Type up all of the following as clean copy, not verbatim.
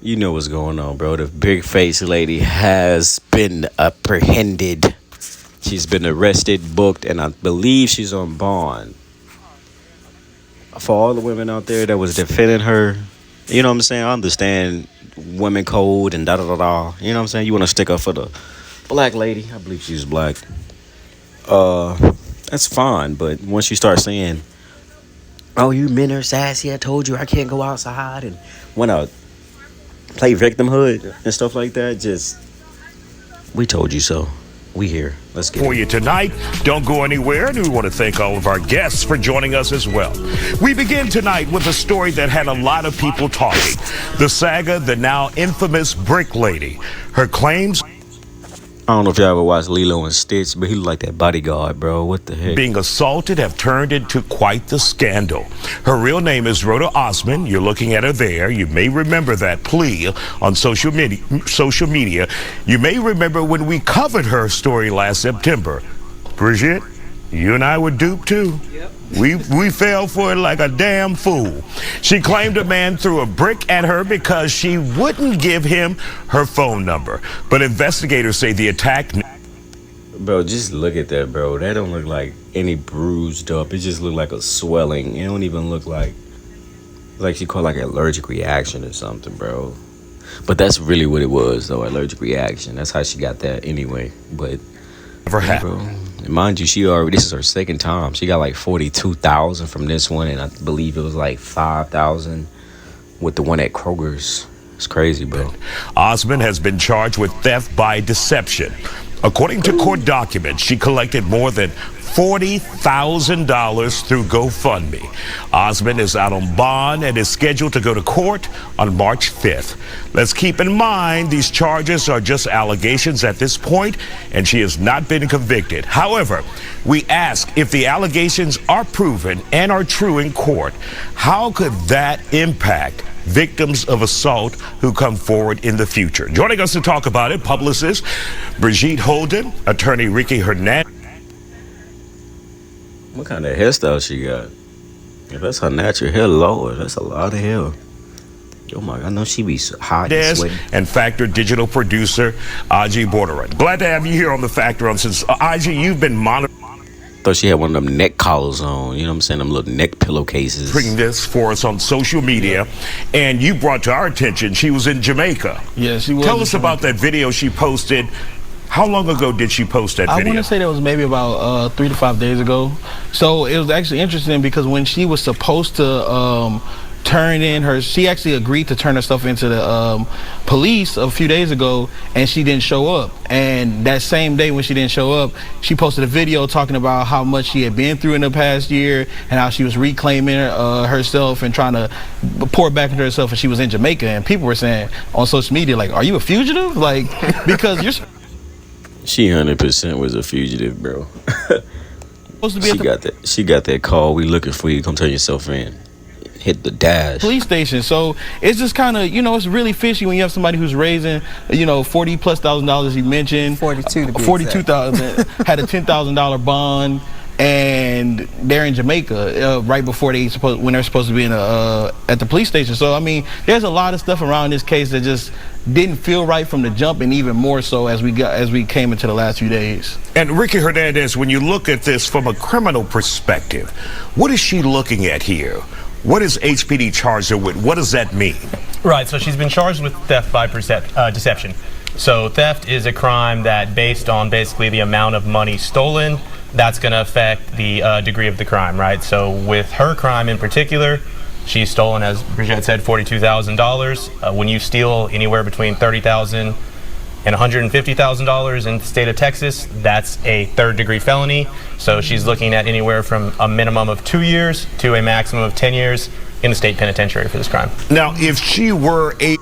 You know what's going on, bro. The big face lady has been apprehended. She's been arrested, booked, and I believe she's on bond. For all the women out there that was defending her, you know what I'm saying? I understand women code and da da da da. You know what I'm saying? You want to stick up for the black lady. I believe she's black. Uh, that's fine. But once you start saying, "Oh, you men are sassy," I told you I can't go outside, and want to play victimhood and stuff like that, just we told you so. We here. Let's get For it. you tonight. Don't go anywhere, and we want to thank all of our guests for joining us as well. We begin tonight with a story that had a lot of people talking. The saga, the now infamous Brick Lady. Her claims I don't know if y'all ever watched Lilo and Stitch, but he looked like that bodyguard, bro. What the heck? being assaulted have turned into quite the scandal. Her real name is RODA Osman. You're looking at her there. You may remember that plea on social media. You may remember when we covered her story last September. Brigitte, you and I were duped too. Yep. We fell for it like a damn fool. She claimed a man threw a brick at her because she wouldn't give him her phone number. But investigators say the attack... Bro, just look at that, bro. That don't look like any bruised up. It just look like a swelling. It don't even look like she called like an allergic reaction or something, bro. But that's really what it was, though, allergic reaction. That's how she got that anyway. But Never yeah, happened. bro. And mind you, this is her second time. She got like 42,000 from this one, and I believe it was like 5,000 with the one at Kroger's. It's crazy, bro. Osman has been charged with theft by deception. According to court documents, she collected more than $40,000 through GoFundMe. Osman is out on bond and is scheduled to go to court on March 5th. Let's keep in mind these charges are just allegations at this point, and she has not been convicted. However, we ask if the allegations are proven and are true in court, how could that impact victims of assault who come forward in the future? Joining us to talk about it, publicist Brigitte Holden, attorney Ricky Hernandez. What kind of hairstyle she got? If that's her natural hair, Lord, that's a lot of hair. Oh my, I know she be so hot and sweaty. And Factor digital producer Aji Borderin. Glad to have you here on the Factor. Since Aji, you've been monitoring Thought she had one of them neck collars on. You know what I'm saying? Them little neck pillowcases. this for us on social media, and you brought to our attention she was in Jamaica. Yeah, she was. Tell us about that video she posted. How long ago did she post that I video? want to say that was maybe about 3 to 5 days ago. So it was actually interesting because when she was supposed to she actually agreed to turn her stuff into the police a few days ago, and she didn't show up. And that same day when she didn't show up, she posted a video talking about how much she had been through in the past year and how she was reclaiming herself and trying to pour back into herself. And she was in Jamaica, and people were saying on social media, like, "Are you a fugitive?" Like, because you're She 100% was a fugitive, bro. supposed to be She got that call. We looking for you. Come turn yourself in. Hit the dash. police station. So it's just kind of, it's really fishy when you have somebody who's raising, $40,000+. You mentioned 42 to be 42,000 had a $10,000 bond, and they're in Jamaica right before when they're supposed to be at the police station. So I mean, there's a lot of stuff around this case that just didn't feel right from the jump, and even more so as we came into the last few days. And Ricky Hernandez, when you look at this from a criminal perspective, what is she looking at here? What is HPD charged her with? What does that mean? Right, so she's been charged with theft by deception. So theft is a crime that, based on basically the amount of money stolen, that's going to affect the degree of the crime, right? So with her crime in particular, she's stolen, as Brigitte said, $42,000. When you steal anywhere between $30,000 and $150,000 in the state of Texas, that's a third-degree felony. So she's looking at anywhere from a minimum of 2 years to a maximum of 10 years in the state penitentiary for this crime. Now, if she were 2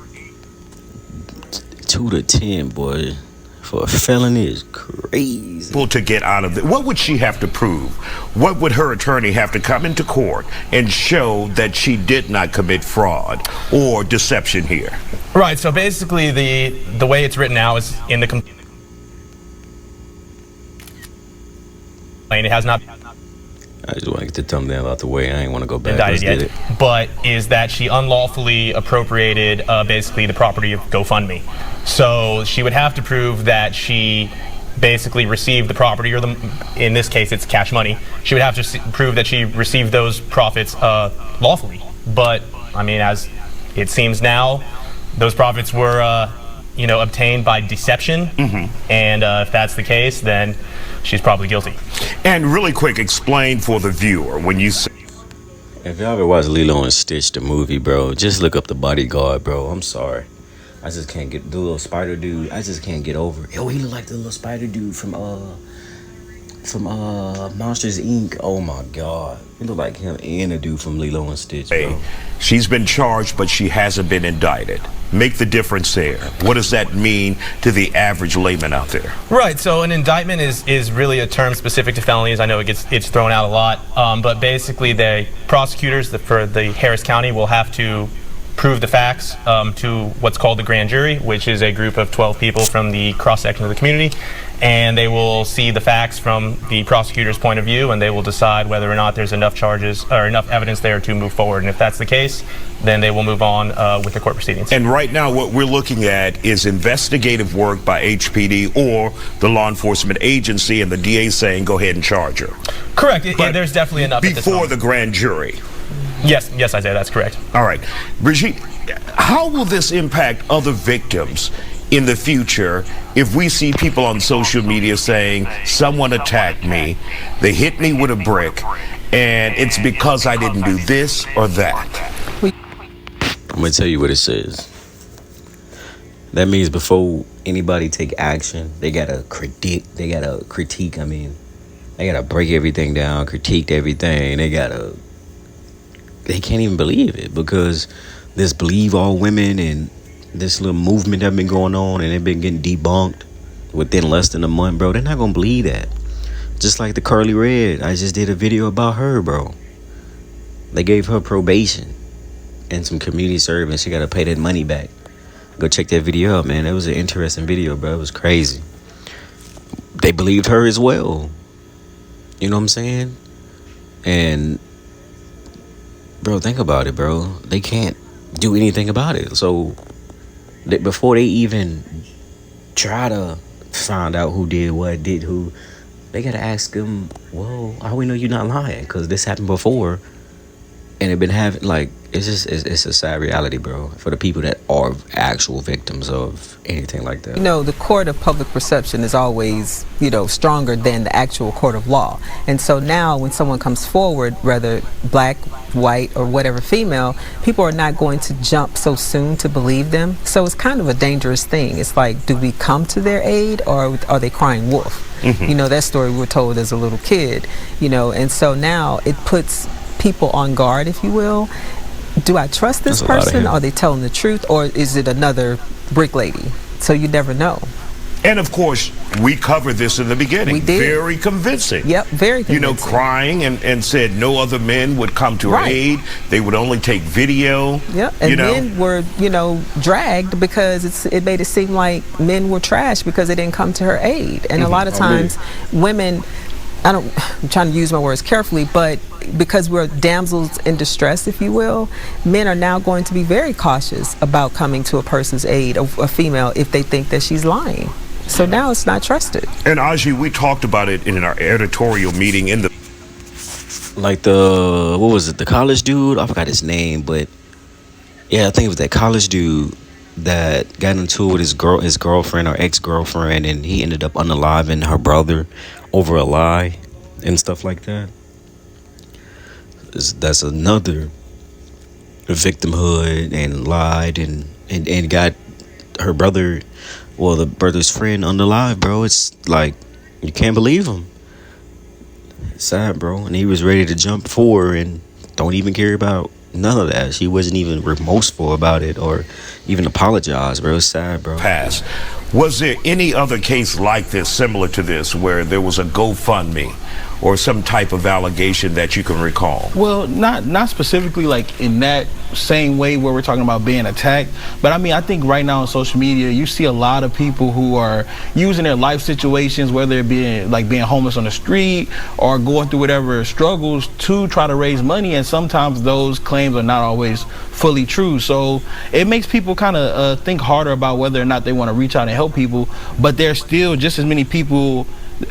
to 10, boy, for a felony is crazy. able to get out of it, what would she have to prove? What would her attorney have to come into court and show that she did not commit fraud or deception here? Right, so basically the way it's written now is in the complaint. It has not. I just want to get the thumbnail out the way. I ain't want to go back. Indicted Let's yet, get it. but is that she unlawfully appropriated basically the property of GoFundMe. So she would have to prove that she basically received the property, or in this case it's cash money. She would have to prove that she received those profits lawfully. But I mean, as it seems now, those profits were obtained by deception, and if that's the case, then she's probably guilty. And really quick, explain for the viewer when you say. If y'all ever watched Lilo and Stitch, the movie, bro, just look up The Bodyguard, bro. I'm sorry. I just can't get the little spider dude. I just can't get over it. Yo, he look like the little spider dude from Monsters Inc. Oh my God, he look like him and the dude from Lilo and Stitch, bro. She's been charged, but she hasn't been indicted. Make the difference there. What does that mean to the average layman out there? Right. So an indictment is really a term specific to felonies. I know it's thrown out a lot, but basically the prosecutors for the Harris County will have to prove the facts to what's called the grand jury, which is a group of 12 people from the cross-section of the community, and they will see the facts from the prosecutor's point of view, and they will decide whether or not there's enough charges or enough evidence there to move forward. And if that's the case, then they will move on with the court proceedings. And right now what we're looking at is investigative work by HPD or the law enforcement agency, and the DA saying go ahead and charge her. Correct. There's definitely enough at this before moment. the grand jury. Yes, Isaiah, that's correct. All right. Brigitte, how will this impact other victims in the future if we see people on social media saying, someone attacked me, they hit me with a brick, and it's because I didn't do this or that? I'm gonna tell you what it says. That means before anybody take action, they gotta critique. They gotta break everything down, critique everything. They can't even believe it, because this believe all women and this little movement that been going on, and they've been getting debunked within less than a month, bro. They're not gonna believe that. Just like the Curly Red, I just did a video about her, bro. They gave her probation and some community service. She gotta pay that money back. Go check that video out, man. It was an interesting video, bro. It was crazy. They believed her as well. You know what I'm saying? And bro, think about it, bro. They can't do anything about it. So before they even try to find out who did what, did who, they gotta ask them, well, how we know you're not lying? Because this happened before, and it been having, like, it's a sad reality, bro, for the people that are actual victims of anything like that. You know, the court of public perception is always, stronger than the actual court of law. And so now when someone comes forward, whether black, white, or whatever female, people are not going to jump so soon to believe them. So it's kind of a dangerous thing. It's like, do we come to their aid, or are they crying wolf? That story we were told as a little kid, and so now it puts people on guard, if you will. Do I trust this person? Are they telling the truth, or is it another brick lady? So you never know. And of course, we covered this in the beginning. We did. Very convincing. Yep, very convincing. Crying and said no other men would come to her aid. They would only take video. Yep, and men were, dragged because it made it seem like men were trash because they didn't come to her aid. And a lot of times, women, I'm trying to use my words carefully, but because we're damsels in distress, if you will, men are now going to be very cautious about coming to a person's aid, a female, if they think that she's lying. So now it's not trusted. And Aji, we talked about it in our editorial meeting in the... Like the college dude? I forgot his name, but yeah, I think it was that college dude that got into it with his girlfriend or ex-girlfriend, and he ended up unaliving her brother over a lie and stuff like that. That's another victimhood, and lied and got her brother, well, the brother's friend, unalive, bro. It's like, you can't believe him. It's sad, bro. And he was ready to jump for her and don't even care about none of that. She wasn't even remorseful about it or even apologize, bro. It's sad, bro. Pass. Was there any other case like this, similar to this, where there was a GoFundMe or some type of allegation that you can recall? Well, not specifically like in that same way where we're talking about being attacked, but I mean, I think right now on social media you see a lot of people who are using their life situations, whether it be like being homeless on the street or going through whatever struggles, to try to raise money, and sometimes those claims are not always fully true. So it makes people kind of think harder about whether or not they want to reach out and help people, but there's still just as many people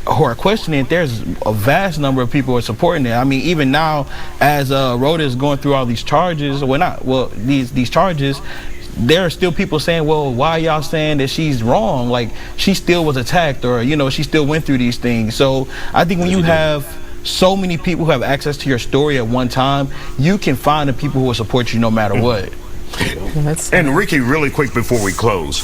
who are questioning it. There's a vast number of people who are supporting it. I mean, even now, as RODA is going through all these charges, these charges, there are still people saying, well, why y'all saying that she's wrong? Like, she still was attacked, or, you know, she still went through these things. So I think when you have so many people who have access to your story at one time, you can find the people who will support you no matter what. And Ricky, really quick before we close,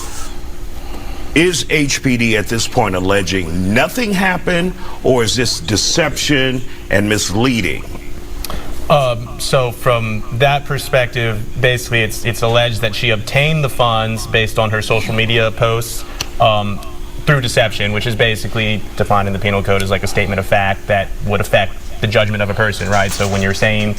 is HPD at this point alleging nothing happened, or is this deception and misleading? So from that perspective, basically it's alleged that she obtained the funds based on her social media posts through deception, which is basically defined in the penal code as like a statement of fact that would affect the judgment of a person, right? So when you're saying,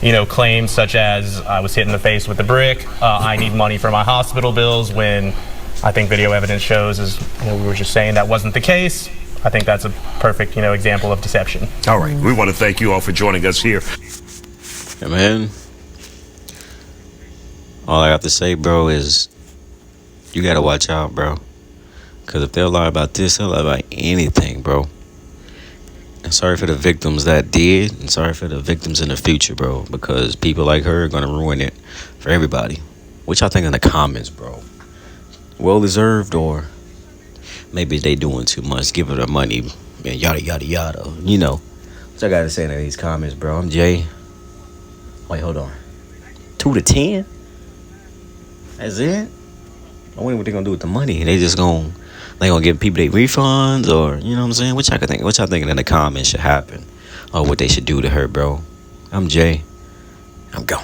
you know, claims such as I was hit in the face with a brick, I need money for my hospital bills, when I think video evidence shows, as you know, we were just saying, that wasn't the case. I think that's a perfect, you know, example of deception. All right, we want to thank you all for joining us here. Yeah, man. All I have to say, bro, is you gotta watch out, bro. Because if they'll lie about this, they'll lie about anything, bro. And sorry for the victims that did, and sorry for the victims in the future, bro. Because people like her are gonna ruin it for everybody. What y'all think in the comments, bro? Well deserved, or maybe they doing too much, giving her money, and yada yada yada. You know what I gotta say in these comments, bro. I'm Jay. Wait, hold on. 2 to 10? That's it? I wonder what they gonna do with the money. They gonna give people their refunds, or you know what I'm saying? What y'all thinking in the comments should happen, or what they should do to her, bro? I'm Jay. I'm gone.